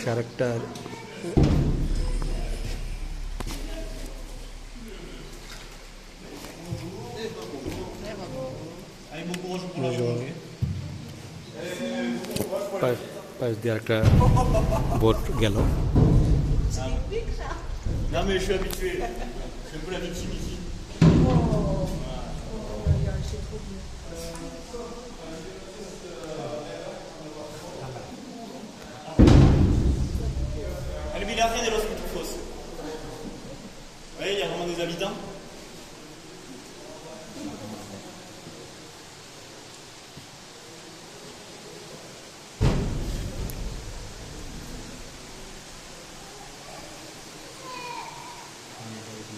পাশে আরেকটা পাশ দিয়ে একটা বোট গেল। Non mais je suis habitué, je peux la victimiser. El Villaje de los Pitufos. Vous voyez, il y a vraiment des habitants.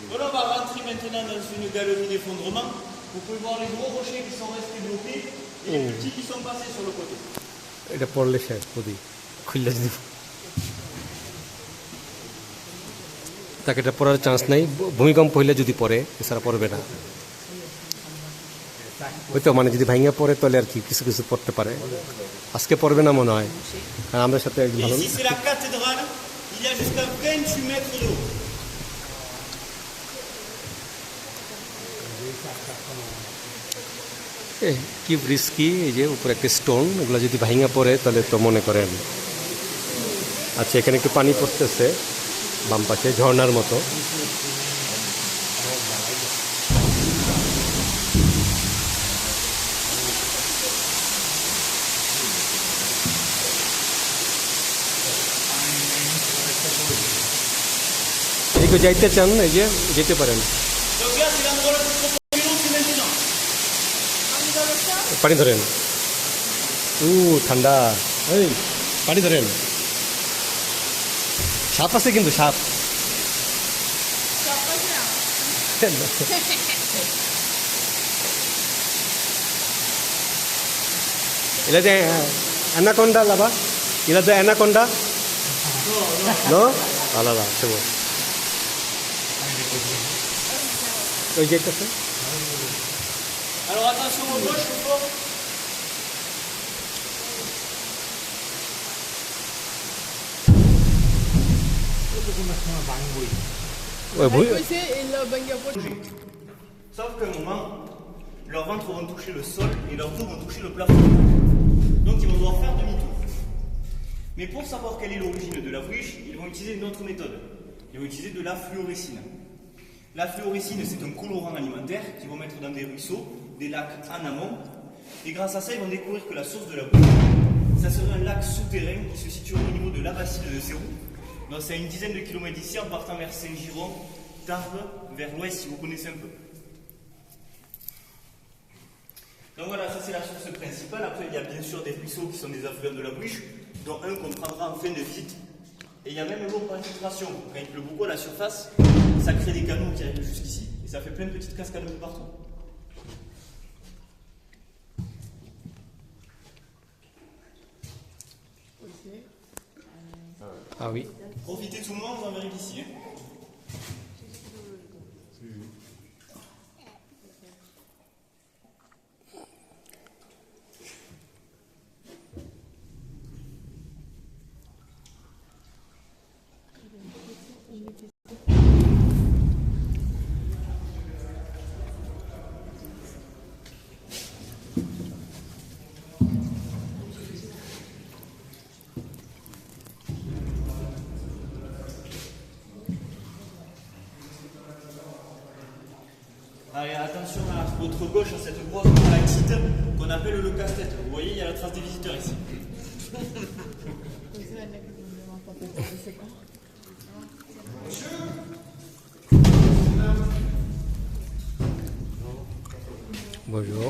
Voilà, on va rentrer maintenant dans une galerie d'effondrement. Vous pouvez voir les gros rochers qui sont restés bloqués et les petits qui sont passés sur le côté. এটা পড়লে শেষ প্রদীপ খুললে যদি তাকে এটা পড়ার চান্স নাই, ভূমিকম্প হইলে যদি পড়ে, এছাড়া পড়বে না। ওই তো মানে যদি ভাঙিয়া পড়ে তাহলে আর কি কিছু কিছু পড়তে পারে, আজকে পড়বে না মনে হয়, কারণ আমাদের সাথে একজন ভালো। Ici c'est la cathédrale, il y a jusqu'à 28 mètres d'eau. কি রিস্কি, এই যে উপরে একটা স্টোন, এগুলো যদি ভাঙিয়া পড়ে তাহলে তো মনে করেন। আচ্ছা, এখানে একটু পানি পড়তেছে বাম পাশে ঝর্ণার মতো। এদিকে যাইতে চান, এই যে যেতে পারেন। Donc là c'est l'endroit le plus profond, c'est maintenant. পানি ধরেন, ঠান্ডা, এই পানি ধরেন। সাপ আছে কিন্তু, সাপ। এলা যে অ্যানাকোন্ডা লাভা, এলা যে অ্যানাকোন্ডা নো আলাদা সেবো ওই যে আছে। Alors attention au gauche, au fond. Sauf qu'à un moment, leurs ventres vont toucher le sol et leurs dos vont toucher le plafond. Donc ils vont devoir faire demi-tour. Mais pour savoir quelle est l'origine de la vruche, ils vont utiliser une autre méthode. Ils vont utiliser de la fluorescine. La fluorescine, c'est un colorant alimentaire qu'ils vont mettre dans des ruisseaux, des lacs en amont. Et grâce à ça, ils vont découvrir que la source de la vruche, ça serait un lac souterrain qui se situe au niveau de l'Abbasside de Sérou. Donc c'est à une dizaine de kilomètres d'ici en partant vers Saint-Giron, Tarbes, vers l'ouest si vous connaissez un peu. Donc voilà, ça c'est la source principale. Après, il y a bien sûr des ruisseaux qui sont des affluents de la Bruche, dont un qu'on prendra en fin de visite. Et il y a même l'eau par infiltration. Quand il pleut beaucoup à la surface, ça crée des canaux qui arrivent jusqu'ici. Et ça fait plein de petites cascades de partout. Ah oui. Profitez tout le monde, on arrive ici. Hein. Allez, attention à votre gauche, à cette grosse stalactite qu'on appelle le casse-tête. Vous voyez, il y a la trace des visiteurs ici. Bonjour.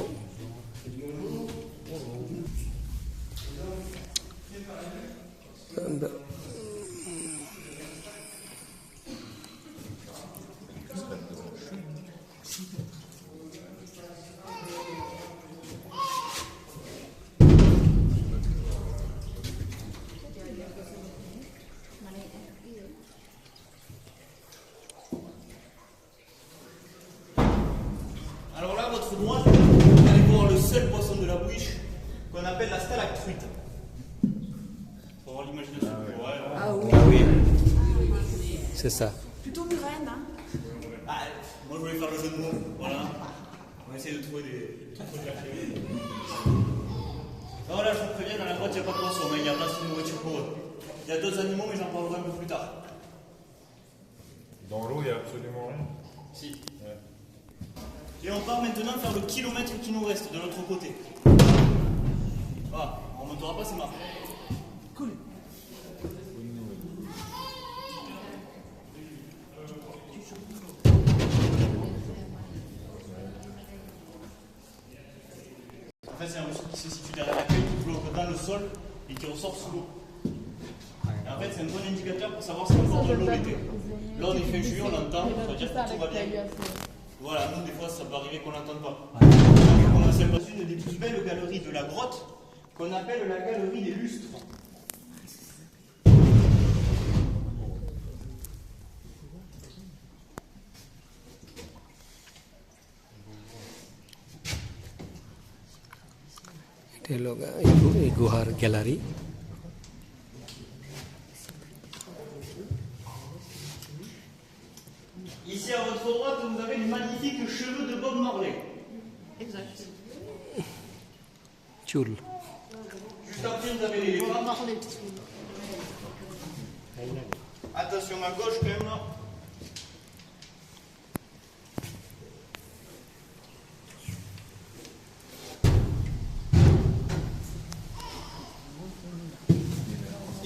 Alors là, à votre droite, vous allez voir le seul poisson de la bouche qu'on appelle la stalactruite. On va voir l'imagination. Ouais. Ah oui. Ah oui, c'est ça. Plutôt Murène, hein. Ah, moi je voulais faire le jeu de mots, voilà. On va essayer de trouver des trucs cachés. Non, là je vous préviens, dans la grotte il n'y a pas de poisson, mais il y a place de nourriture pour eux. Il y a d'autres animaux, mais j'en parlerai un peu plus tard. Dans l'eau, il n'y a absolument rien. Si. Ouais. Et on part maintenant faire le kilomètre qui nous reste de l'autre côté. Ah, on remontera pas, c'est marrant. Cool. En fait, c'est un ruisseau qui se situe derrière la queue, qui flotte dans le sol et qui ressort sous l'eau. Et en fait, c'est un bon indicateur pour savoir s'il y a encore de l'eau l'été. Là, on est fin juillet, on l'entend, ça veut dire que tout va bien. Voilà, nous, des fois, ça peut arriver qu'on n'entende pas. On a cette une des plus belles galeries de la grotte, qu'on appelle la galerie des lustres. এটা হলো এই গুহার gallery. Ici, à votre droite, vous avez les magnifiques cheveux de Bob Marley. Exact. চুল। Juste après, vous avez les On va femmes. parler de tout. Attention à gauche, quand même. Là.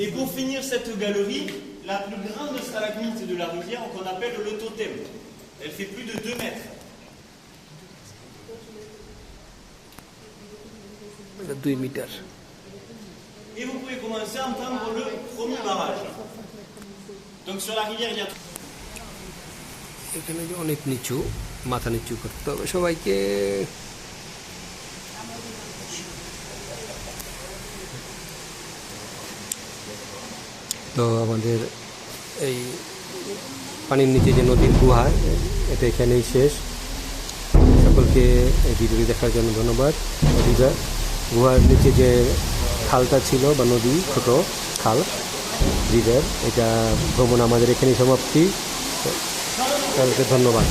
Et pour finir cette galerie, la plus grande stalagmite de la rivière qu'on appelle le totem. Elle fait plus de 2 mètres. 2 metre. Et vous pouvez commencer à entendre le premier barrage. Donc sur la rivière, il y a... এখানে যে অনেক নিচু, মাথা নিচু করতে হবে সবাইকে। তো আমাদের এই পানির নিচে যে নদীর গুহা, এটা এখানেই শেষ। সকলকে এই ভিডিওটি দেখার জন্য ধন্যবাদ। নদীটা গুহার নিচে যে খালটা ছিল বা নদী, ছোট খাল রিভার, এটা ভ্রমণ আমাদের এখানেই সমাপ্তি। সকলকে ধন্যবাদ।